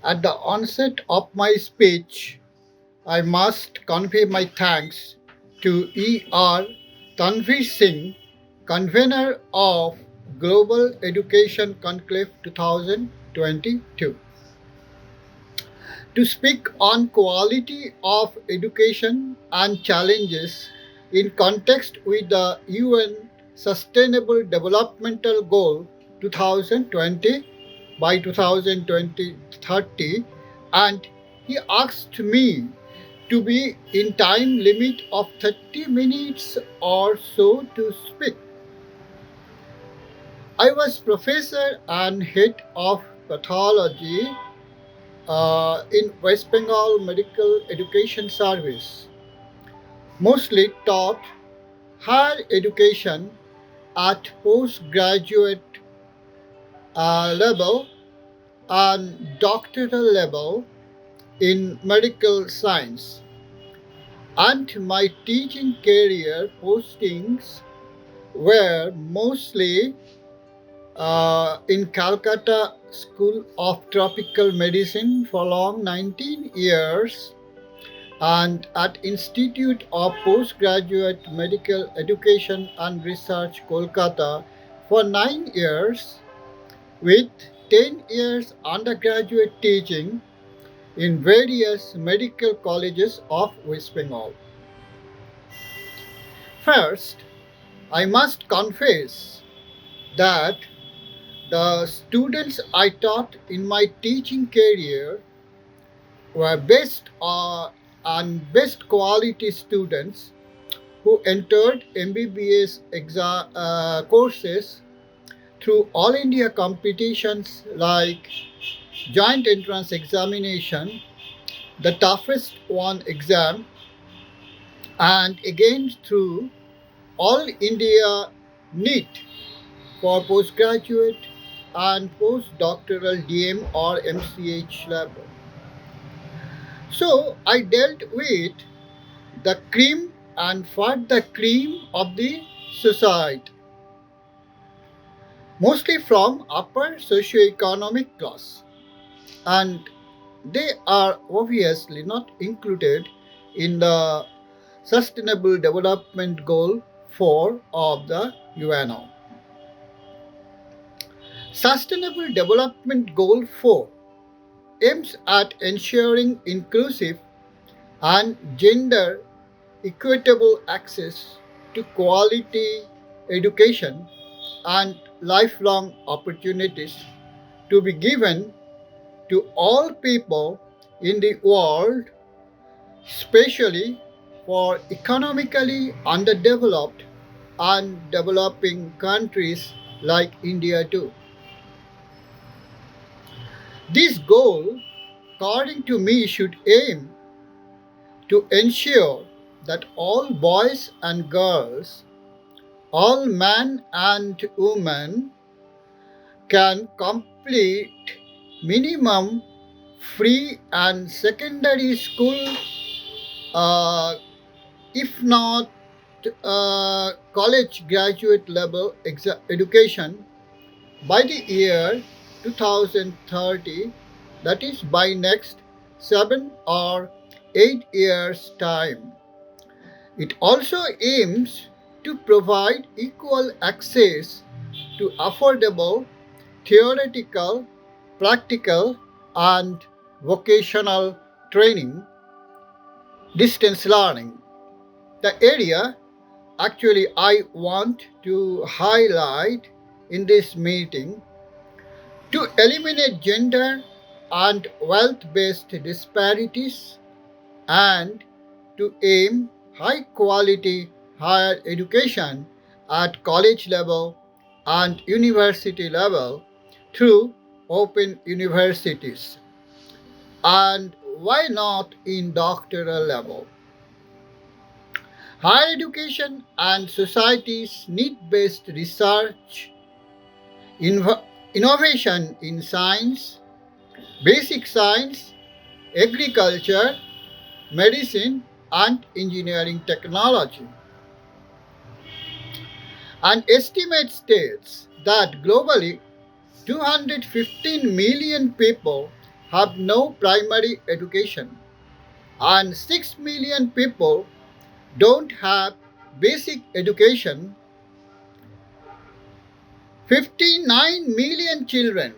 At the onset of my speech, I must convey my thanks to E.R. Tanvir Singh, convener of Global Education Conclave 2022, to speak on quality of education and challenges in context with the UN Sustainable Developmental Goal 2020 by 2030, and he asked me to be in time limit of 30 minutes or so to speak. I was professor and head of pathology in West Bengal Medical Education Service, mostly taught higher education at postgraduate level and doctoral level in medical science. And my teaching career postings were mostly in Calcutta School of Tropical Medicine for long 19 years and at Institute of Postgraduate Medical Education and Research, Kolkata for 9 years, with 10 years undergraduate teaching in various medical colleges of West Bengal. First, I must confess that the students I taught in my teaching career were best quality students who entered MBBS courses through all India competitions like joint entrance examination, the toughest one exam, and again through all India NEET for postgraduate and postdoctoral DM or MCH level. So I dealt with the cream and fought the cream of the society, mostly from upper socioeconomic class, and they are obviously not included in the Sustainable Development Goal 4 of the UNO. Sustainable Development Goal 4 aims at ensuring inclusive and gender equitable access to quality education and lifelong opportunities to be given to all people in the world, especially for economically underdeveloped and developing countries like India too. This goal, according to me, should aim to ensure that all boys and girls, all men and women can complete minimum free and secondary school, uh, if not college graduate level education by the year 2030, that is by next 7 or 8 years time. It also aims to provide equal access to affordable theoretical, practical, and vocational training, distance learning. The area actually I want to highlight in this meeting to eliminate gender and wealth based disparities and to aim high quality higher education at college level and university level through open universities, and why not in doctoral level. Higher education and society's need-based research, inv- innovation in science, basic science, agriculture, medicine, and engineering technology. An estimate states that globally 215 million people have no primary education, and 6 million people don't have basic education. 59 million children,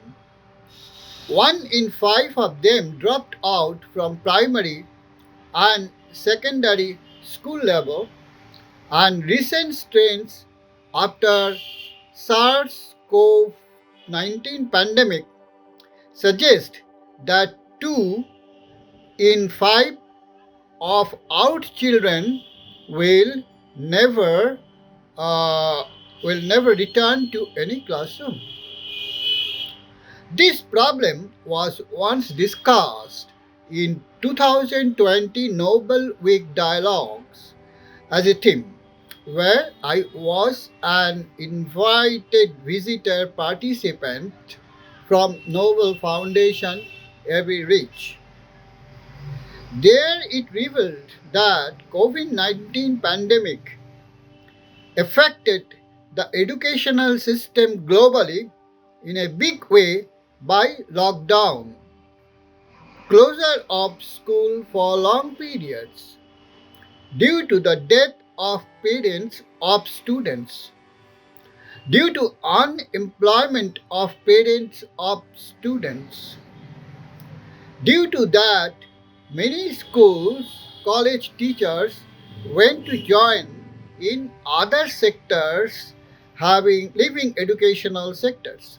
1 in 5 of them dropped out from primary and secondary school level, and recent strains after SARS-CoV-19 pandemic suggest that 2 in 5 of our children will never uh, will never return to any classroom. This problem was once discussed in 2020 Nobel Week Dialogues as a theme, where I was an invited visitor participant from Nobel Foundation Every Reach. There it revealed that COVID-19 pandemic affected the educational system globally in a big way by lockdown, closure of school for long periods, due to the death of parents of students, due to unemployment of parents of students. Due to that, many schools, college teachers went to join in other sectors having living educational sectors.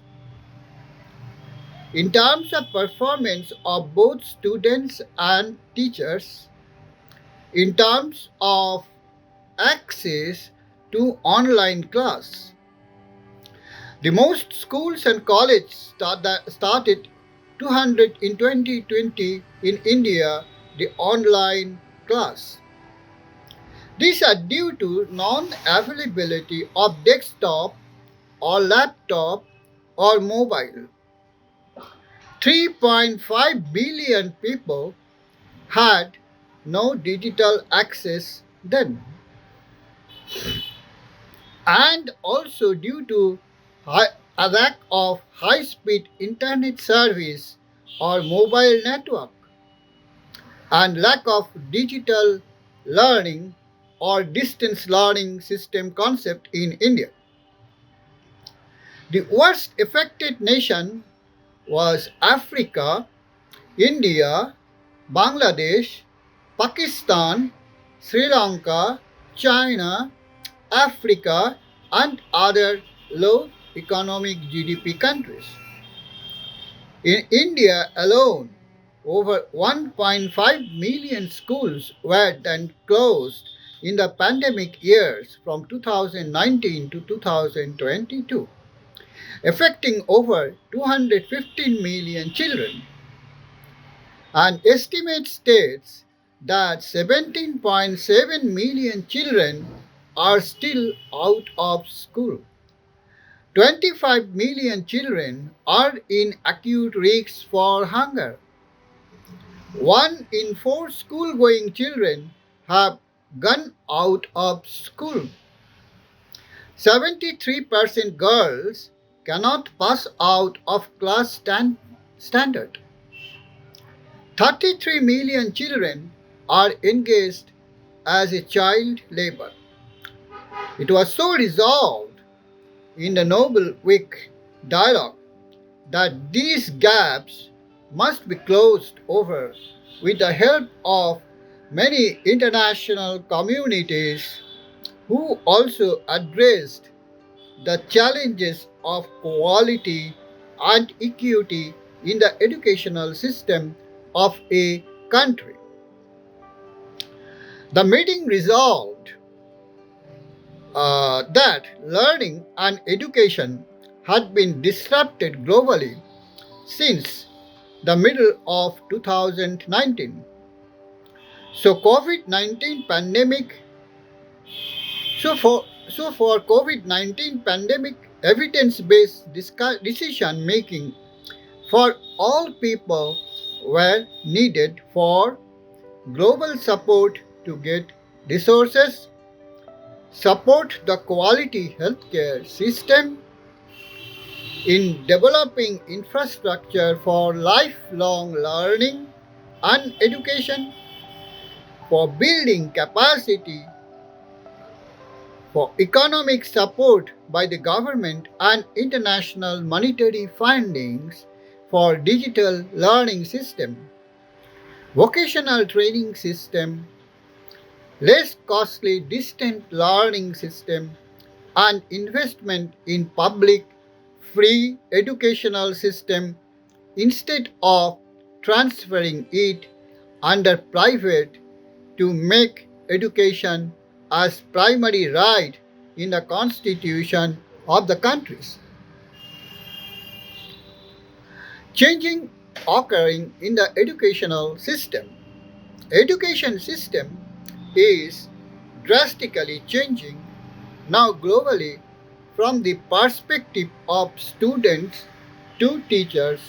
In terms of performance of both students and teachers, in terms of access to online class, the most schools and colleges started 200 in 2020 in India the online class. These are due to non-availability of desktop or laptop or mobile. 3.5 billion people had no digital access then. And also due to a lack of high-speed internet service or mobile network, and lack of digital learning or distance learning system concept in India. The worst affected nation was Africa, India, Bangladesh, Pakistan, Sri Lanka, China, Africa, and other low economic GDP countries. In India alone, over 1.5 million schools were then closed in the pandemic years from 2019 to 2022, affecting over 215 million children. An estimate states that 17.7 million children are still out of school. 25 million children are in acute risk for hunger. 1 in 4 school-going children have gone out of school. 73% girls cannot pass out of class standard. 33 million children are engaged as a child labor. It was so resolved in the Nobel Week dialogue that these gaps must be closed over with the help of many international communities who also addressed the challenges of quality and equity in the educational system of a country. The meeting resolved that learning and education had been disrupted globally since the middle of 2019. So COVID-19 pandemic for COVID-19 pandemic evidence-based decision making for all people were needed for global support to get resources, support the quality healthcare system, in developing infrastructure for lifelong learning and education, for building capacity, for economic support by the government and international monetary fundings, for digital learning system, vocational training system, less costly distant learning system, and investment in public free educational system instead of transferring it under private to make education as primary right in the constitution of the countries. Changing occurring in the educational system. Education system is drastically changing now globally from the perspective of students to teachers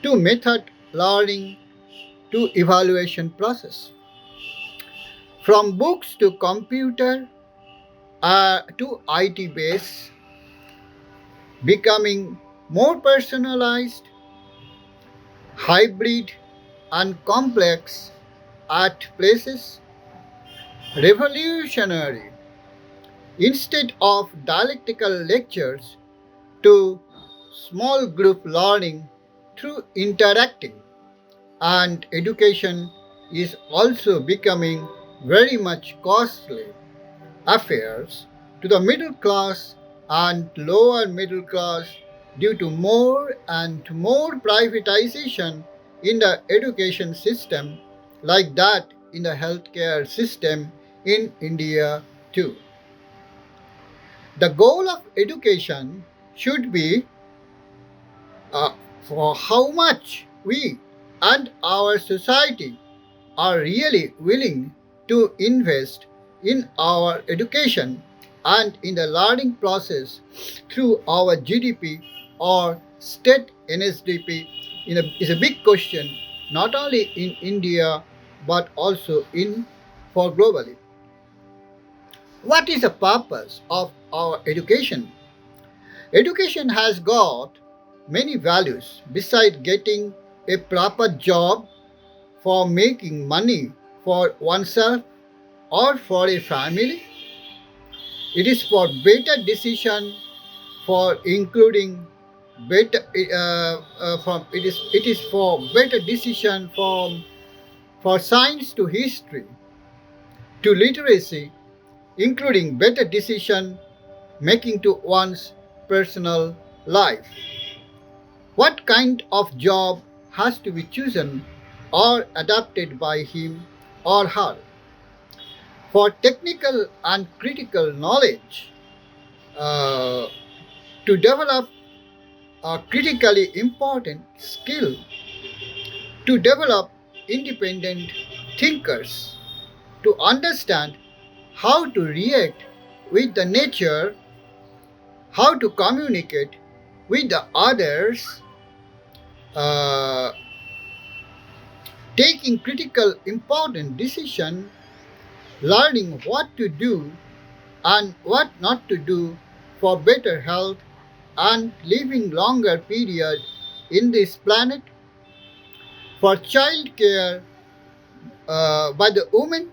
to method learning to evaluation process. From books to computer to IT base, becoming more personalized, hybrid, and complex at places, revolutionary. Instead of dialectical lectures to small group learning through interacting, and education is also becoming very much costly affairs to the middle class and lower middle class due to more and more privatization in the education system, like that in the healthcare system in India too. The goal of education should be uh, for how much we and our society are really willing to invest in our education and in the learning process through our GDP or state NSDP is a big question, not only in India but also in for globally. What is the purpose of our education? Education has got many values besides getting a proper job, for making money for oneself or for a family. It is for better decision, for including better from it is for better decision from for science to history to literacy, including better decision making to one's personal life. What kind of job has to be chosen or adapted by him or her? For technical and critical knowledge, uh, to develop a critically important skill, to develop independent thinkers, to understand how to react with the nature, how to communicate with the others, uh, taking critical important decision, learning what to do and what not to do for better health and living longer period in this planet, for child care by the women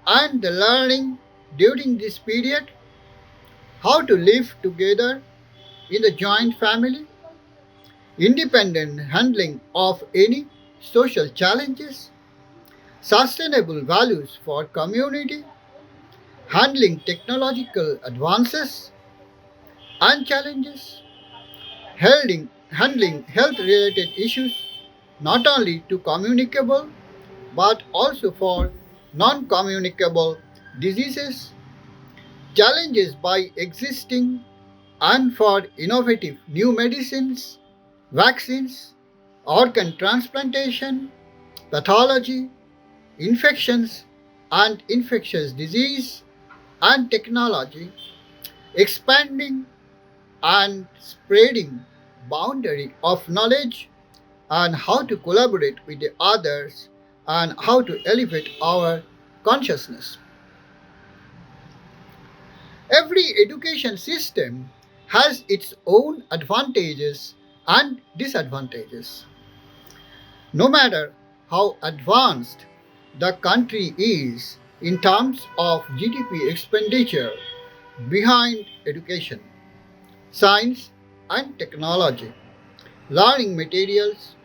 and the learning during this period, how to live together in the joint family, independent handling of any social challenges, sustainable values for community, handling technological advances and challenges, handling health related issues not only to communicable but also for non communicable diseases, challenges by existing and for innovative new medicines, vaccines, organ transplantation, pathology, infections and infectious disease, and technology, expanding and spreading boundary of knowledge and how to collaborate with the others and how to elevate our consciousness. Every education system has its own advantages and disadvantages. No matter how advanced the country is in terms of GDP expenditure behind education, science and technology, learning materials,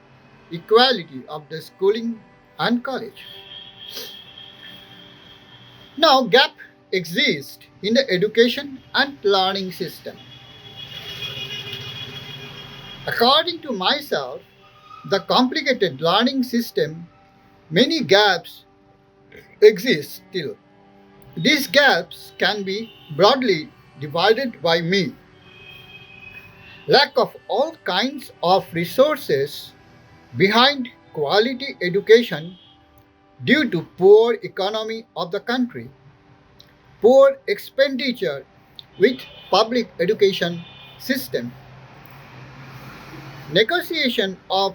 equality of the schooling and college. Now gap exists in the education and learning system. According to myself, the complicated learning system, many gaps exist still. These gaps can be broadly divided by me. Lack of all kinds of resources behind quality education due to poor economy of the country, poor expenditure with public education system, negotiation of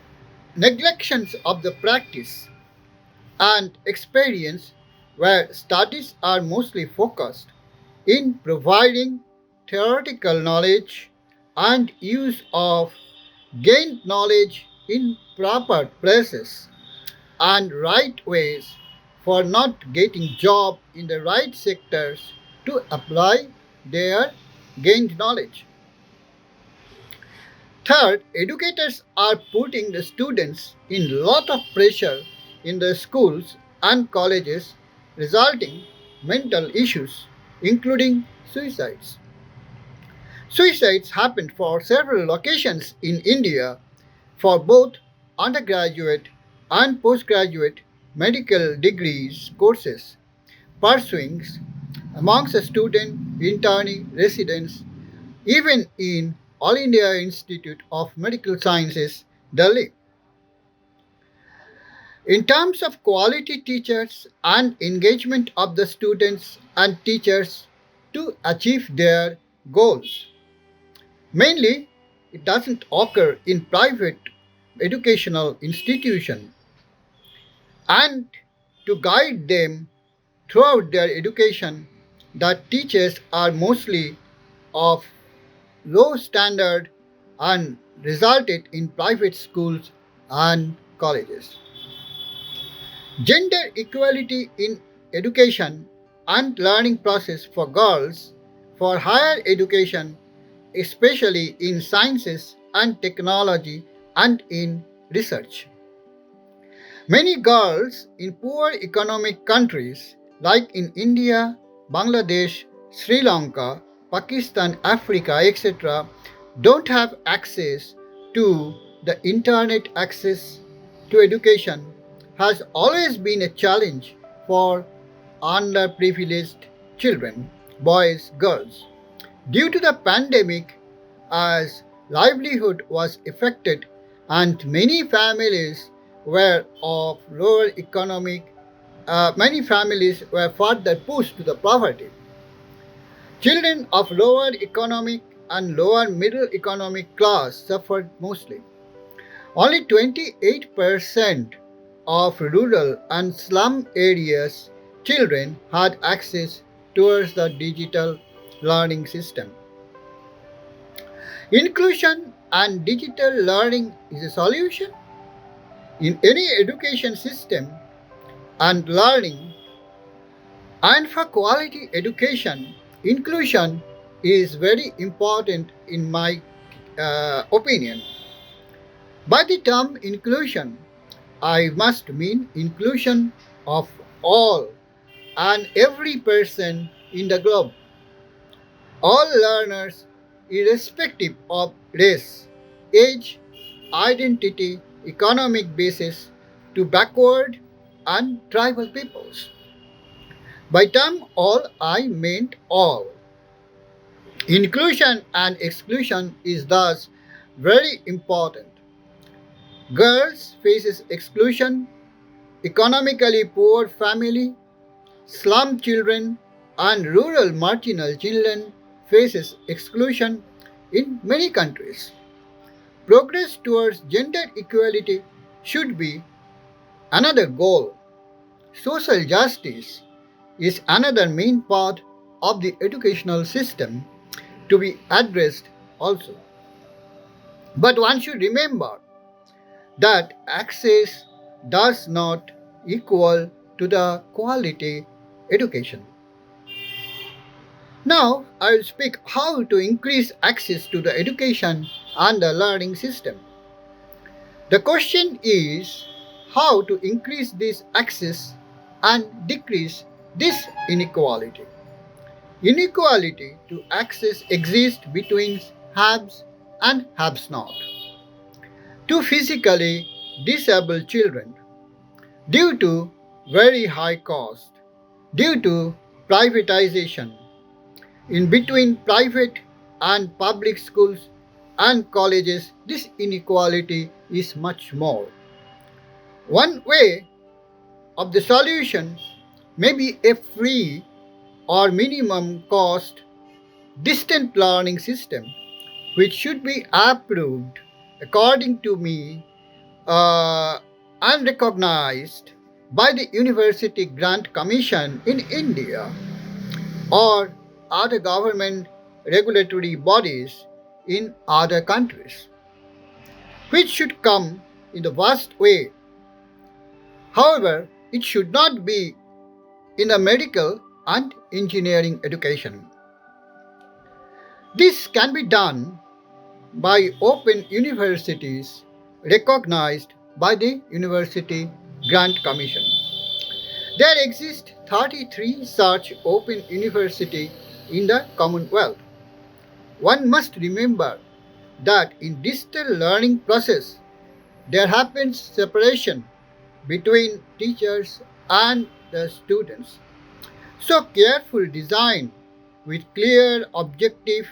neglections of the practice and experience where studies are mostly focused in providing theoretical knowledge and use of gained knowledge in proper places and right ways for not getting job in the right sectors to apply their gained knowledge. Third, educators are putting the students in lot of pressure in the schools and colleges, resulting mental issues including suicides. Suicides happened for several locations in India for both undergraduate and postgraduate medical degrees courses pursuing amongst the student, internee, residents, even in All India Institute of Medical Sciences, Delhi. In terms of quality teachers and engagement of the students and teachers to achieve their goals. Mainly, it doesn't occur in private educational institutions and to guide them throughout their education, the teachers are mostly of low standard and resulted in private schools and colleges. Gender equality in education and learning process for girls for higher education, especially in sciences and technology and in research. Many girls in poor economic countries like in India, Bangladesh, Sri Lanka, Pakistan, Africa, etc., don't have access to the internet. Access to education has always been a challenge for underprivileged children, boys, girls. Due to the pandemic, as livelihood was affected and many families were of lower economic, many families were further pushed to the poverty. Children of lower economic and lower middle economic class suffered mostly. Only 28% of rural and slum areas children had access towards the digital learning system. Inclusion and digital learning is a solution in any education system and learning, and for quality education, inclusion is very important in my opinion. By the term inclusion, I must mean inclusion of all and every person in the globe, all learners, irrespective of race, age, identity, economic basis, to backward and tribal peoples. By term all, I meant all. Inclusion and exclusion is thus very important. Girls faces exclusion, economically poor family, slum children and rural marginal children faces exclusion in many countries. Progress towards gender equality should be another goal. Social justice is another main part of the educational system to be addressed also. But one should remember that access does not equal to the quality education. Now I will speak how to increase access to the education and the learning system. The question is how to increase this access and decrease this inequality. Inequality to access exists between haves and haves not. To physically disabled children, due to very high cost, due to privatization, in between private and public schools and colleges, this inequality is much more. One way of the solution may be a free or minimum cost distant learning system, which should be approved, according to me, and recognized by the University Grant Commission in India or other government regulatory bodies in other countries, which should come in the worst way. However, it should not be in the medical and engineering education. This can be done by open universities recognized by the University Grant Commission. There exist 33 such open universities in the Commonwealth. One must remember that in digital learning process there happens separation between teachers and the students. So careful design with clear objective,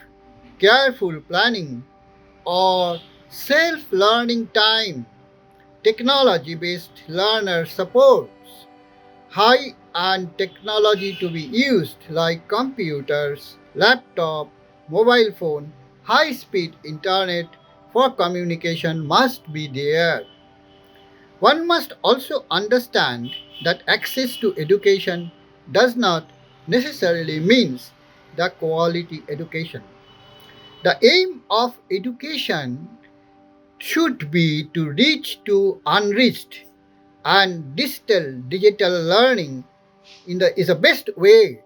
careful planning or self-learning time, technology-based learner supports, high and technology to be used like computers, laptop, mobile phone, high-speed internet for communication must be there. One must also understand that access to education does not necessarily means the quality education. The aim of education should be to reach to unreached, and digital learning is the best way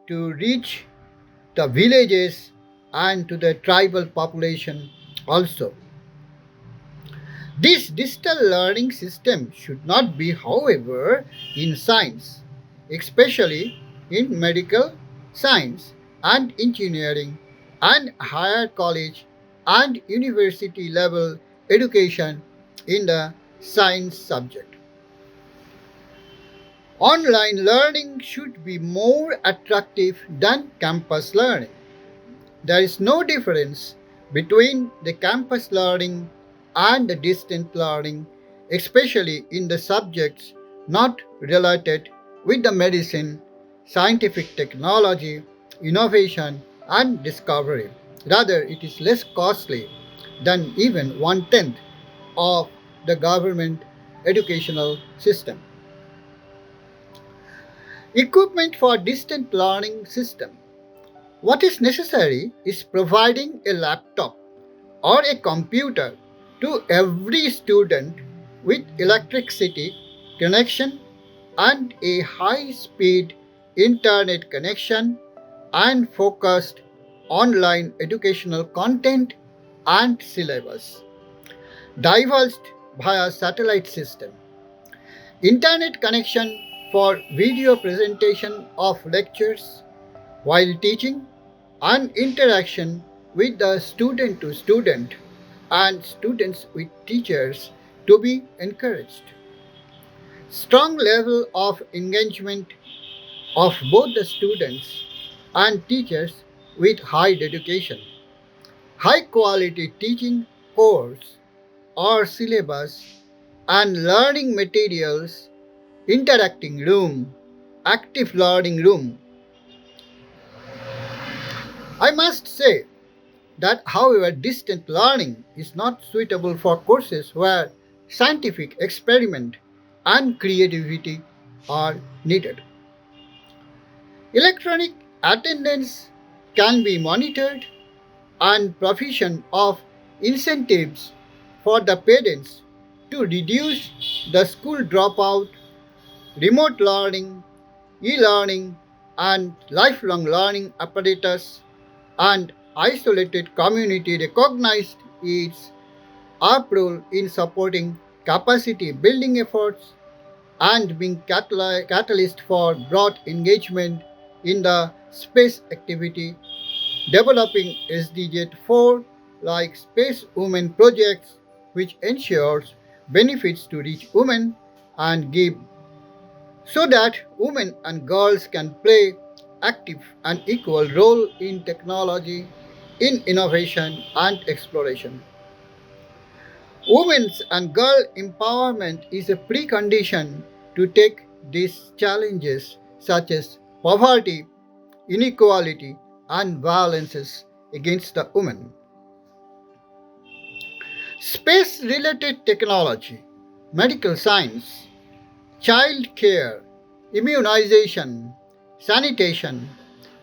to reach the villages and to the tribal population also. This digital learning system should not be, however, in science, especially in medical science and engineering and higher college and university level education in the science subject. Online learning should be more attractive than campus learning. There is no difference between the campus learning and the distant learning, especially in the subjects not related with the medicine, scientific technology, innovation, and discovery. Rather, it is less costly than even one tenth of the government educational system. Equipment for distant learning system. What is necessary is providing a laptop or a computer to every student with electricity connection and a high-speed internet connection and focused online educational content and syllabus divulged via satellite system. Internet connection for video presentation of lectures while teaching and interaction with the student to student and students with teachers to be encouraged. Strong level of engagement of both the students and teachers with high dedication. High quality teaching course or syllabus and learning materials, interacting room, active learning room. I must say that, however, distant learning is not suitable for courses where scientific experiment and creativity are needed. Electronic attendance can be monitored and provision of incentives for the parents to reduce the school dropout, remote learning, e-learning, and lifelong learning apparatus and isolated community recognized its role in supporting capacity building efforts and being catalyst for broad engagement in the space activity, developing SDG 4 like Space Women projects, which ensures benefits to reach women and give so that women and girls can play active and equal role in technology, in innovation and exploration. Women's and girl empowerment is a precondition to take these challenges such as poverty, inequality, and violences against the women. Space related technology, medical science, child care, immunization, sanitation,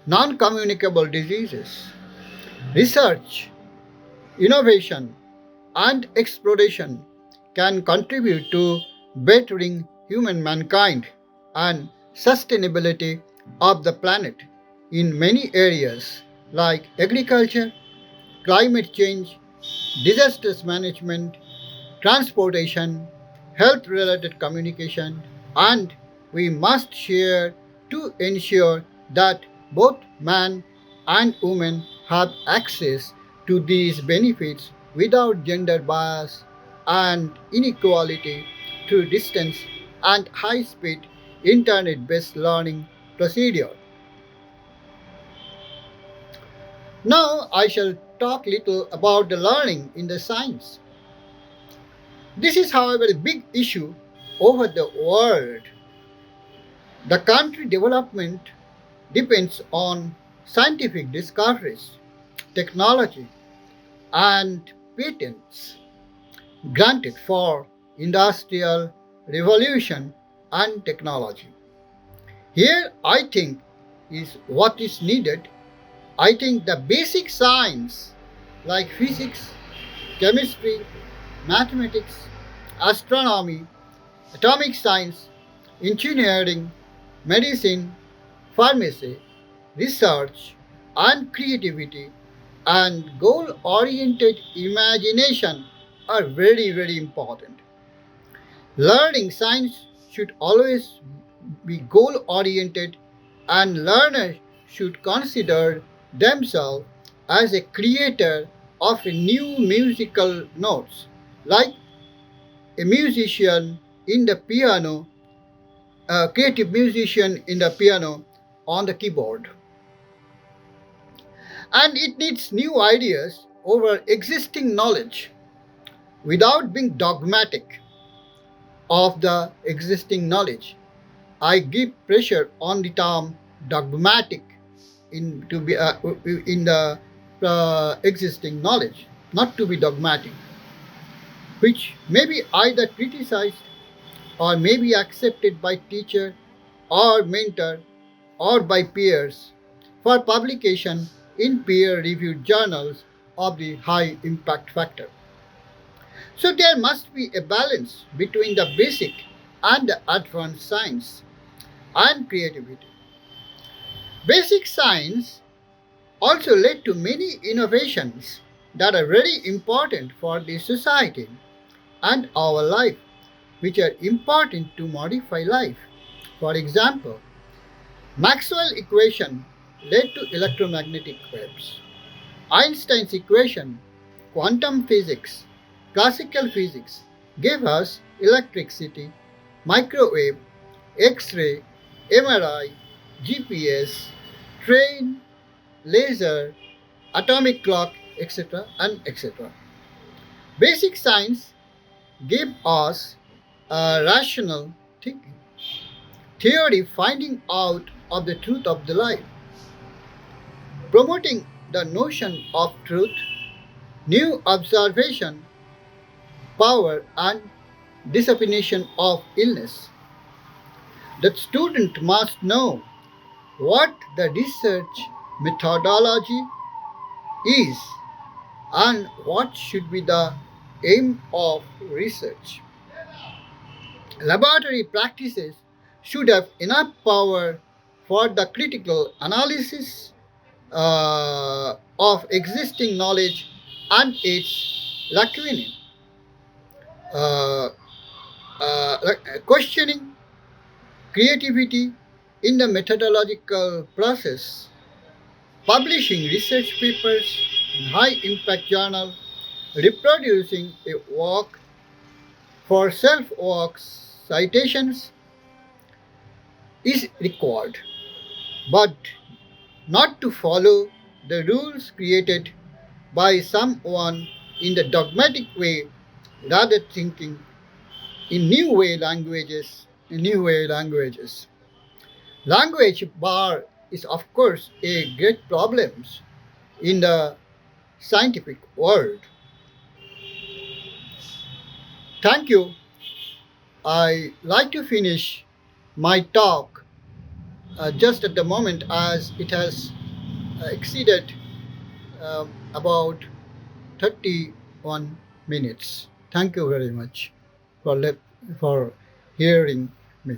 non communicable diseases, research, innovation, and exploration can contribute to bettering human mankind and sustainability of the planet in many areas like agriculture, climate change, disasters management, transportation, health related communication, and we must share to ensure that both man and woman have access to these benefits without gender bias and inequality through distance and high speed internet based learning procedure. Now I shall talk little about the learning in the science. This is, however, a big issue over the world. The country development depends on scientific discoveries, technology, and patents granted for industrial revolution and technology. Here, I think, is what is needed. I think the basic science like physics, chemistry, mathematics, astronomy, atomic science, engineering, medicine, pharmacy, research, and creativity and goal oriented imagination are very, very important. Learning science should always be goal oriented, and learners should consider themselves as a creator of a new musical notes, like a musician in the piano, a creative musician in the piano on the keyboard. And it needs new ideas over existing knowledge without being dogmatic of the existing knowledge. I give pressure on the term dogmatic in the existing knowledge, not to be dogmatic, which may be either criticized or may be accepted by teacher or mentor or by peers for publication in peer-reviewed journals of the high impact factor. So there must be a balance between the basic and the advanced science and creativity. Basic science also led to many innovations that are very important for the society and our life, which are important to modify life. For example, Maxwell equation led to electromagnetic waves. Einstein's equation, quantum physics, classical physics gave us electricity, microwave, X-ray, MRI, GPS, train, laser, atomic clock, etc. and etc. Basic science gave us a rational thinking, theory finding out of the truth of the life, promoting the notion of truth, new observation, power, and dissemination of illness. The student must know what the research methodology is and what should be the aim of research. Laboratory practices should have enough power for the critical analysis of existing knowledge and its lacunae. Uh, Questioning creativity in the methodological process, publishing research papers in high impact journal, reproducing a work for self work citations is required, but not to follow the rules created by someone in the dogmatic way, rather thinking in new way languages. Language bar is of course a great problem in the scientific world. Thank you. I like to finish my talk just at the moment as it has exceeded about 31 minutes. Thank you very much for, for hearing me.